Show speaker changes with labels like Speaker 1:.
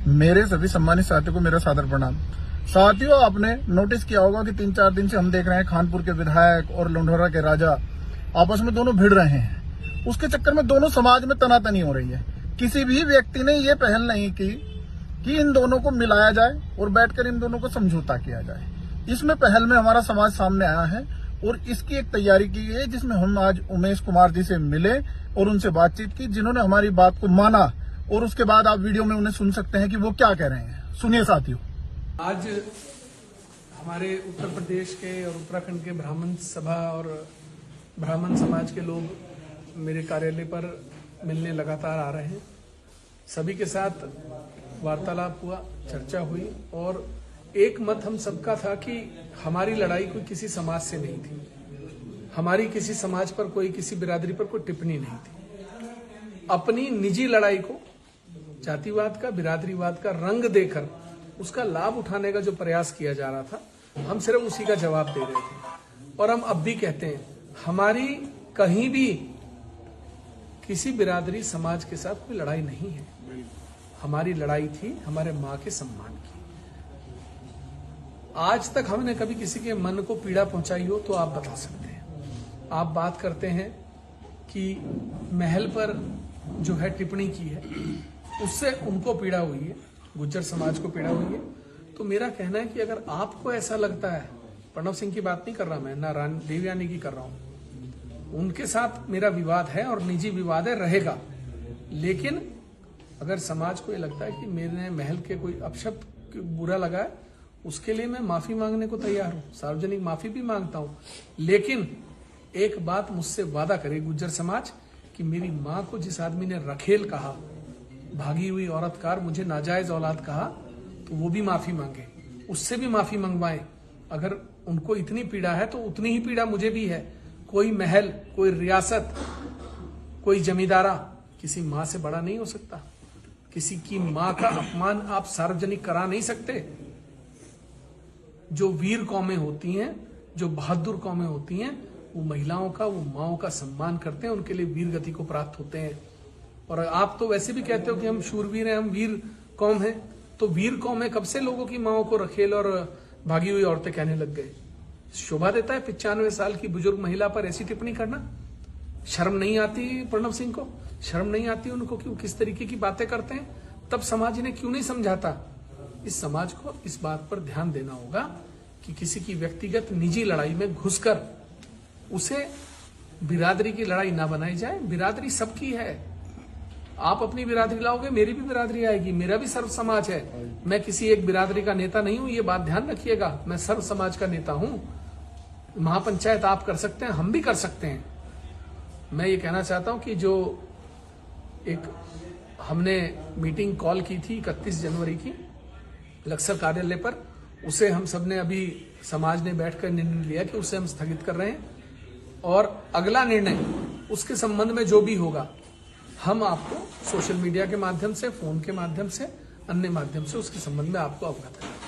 Speaker 1: मेरे सभी सम्मानित साथियों को मेरा सादर प्रणाम। साथियों, आपने नोटिस किया होगा कि 3-4 दिन से हम देख रहे हैं खानपुर के विधायक और लंढौरा के राजा आपस में दोनों भिड़ रहे हैं। उसके चक्कर में दोनों समाज में तनातनी हो रही है। किसी भी व्यक्ति ने ये पहल नहीं की कि इन दोनों को मिलाया जाए और बैठकर इन दोनों को समझौता किया जाए। इसमें पहल में हमारा समाज सामने आया है और इसकी एक तैयारी की गई है, जिसमें हम आज उमेश कुमार जी से मिले और उनसे बातचीत की, जिन्होंने हमारी बात को माना। और उसके बाद आप वीडियो में उन्हें सुन सकते हैं कि वो क्या कह रहे हैं। सुनिए साथियों।
Speaker 2: आज हमारे उत्तर प्रदेश के और उत्तराखंड के ब्राह्मण सभा और ब्राह्मण समाज के लोग मेरे कार्यालय पर मिलने लगातार आ रहे हैं। सभी के साथ वार्तालाप हुआ, चर्चा हुई और एक मत हम सबका था कि हमारी लड़ाई कोई किसी समाज से नहीं थी। हमारी किसी समाज पर कोई, किसी बिरादरी पर कोई टिप्पणी नहीं थी। अपनी निजी लड़ाई को जातिवाद का, बिरादरीवाद का रंग देकर उसका लाभ उठाने का जो प्रयास किया जा रहा था, हम सिर्फ उसी का जवाब दे रहे थे। और हम अब भी कहते हैं, हमारी कहीं भी किसी बिरादरी समाज के साथ कोई लड़ाई नहीं है। हमारी लड़ाई थी हमारे माँ के सम्मान की। आज तक हमने कभी किसी के मन को पीड़ा पहुंचाई हो तो आप बता सकते हैं। आप बात करते हैं कि महल पर जो है टिप्पणी की है उससे उनको पीड़ा हुई है, गुज्जर समाज को पीड़ा हुई है। तो मेरा कहना है कि अगर आपको ऐसा लगता है, प्रणव सिंह की बात नहीं कर रहा मैं, ना देवयानी की कर रहा हूं, उनके साथ मेरा विवाद है और निजी विवाद है, रहेगा। लेकिन अगर समाज को ये लगता है कि मेरे महल के कोई अपशब्द बुरा लगा है, उसके लिए मैं माफी मांगने को तैयार हूं, सार्वजनिक माफी भी मांगता हूं। लेकिन एक बात मुझसे वादा करे गुज्जर समाज कि मेरी मां को जिस आदमी ने रखेल कहा, भागी हुई औरतकार, मुझे नाजायज औलाद कहा, तो वो भी माफी मांगे, उससे भी माफी मंगवाएं। अगर उनको इतनी पीड़ा है तो उतनी ही पीड़ा मुझे भी है। कोई महल, कोई रियासत, कोई जमींदारा किसी मां से बड़ा नहीं हो सकता। किसी की मां का अपमान आप सार्वजनिक करा नहीं सकते। जो वीर कौमें होती हैं, जो बहादुर कौमें होती हैं, वो महिलाओं का, वो माओं का सम्मान करते हैं, उनके लिए वीर गति को प्राप्त होते हैं। और आप तो वैसे भी कहते हो कि हम शूरवीर हैं, हम वीर कौम हैं। तो वीर कौम है, कब से लोगों की माओं को रखेल और भागी हुई औरतें कहने लग गए? शोभा देता है 95 साल की बुजुर्ग महिला पर ऐसी टिप्पणी करना? शर्म नहीं आती प्रणव सिंह को? शर्म नहीं आती उनको कि वो किस तरीके की बातें करते हैं? तब समाज इन्हें क्यों नहीं समझाता? इस समाज को इस बात पर ध्यान देना होगा कि किसी की व्यक्तिगत निजी लड़ाई में घुसकर उसे बिरादरी की लड़ाई ना बनाई जाए। बिरादरी सबकी है। आप अपनी बिरादरी लाओगे, मेरी भी बिरादरी आएगी, मेरा भी सर्व समाज है। मैं किसी एक बिरादरी का नेता नहीं हूं, ये बात ध्यान रखिएगा। मैं सर्व समाज का नेता हूं। महापंचायत आप कर सकते हैं, हम भी कर सकते हैं। मैं ये कहना चाहता हूं कि जो एक हमने मीटिंग कॉल की थी 31 जनवरी की लक्सर कार्यालय पर, उसे हम सबने अभी समाज ने बैठकर निर्णय लिया कि उसे हम स्थगित कर रहे हैं। और अगला निर्णय उसके संबंध में जो भी होगा, हम आपको सोशल मीडिया के माध्यम से, फोन के माध्यम से, अन्य माध्यम से उसके संबंध में आपको अवगत करेंगे।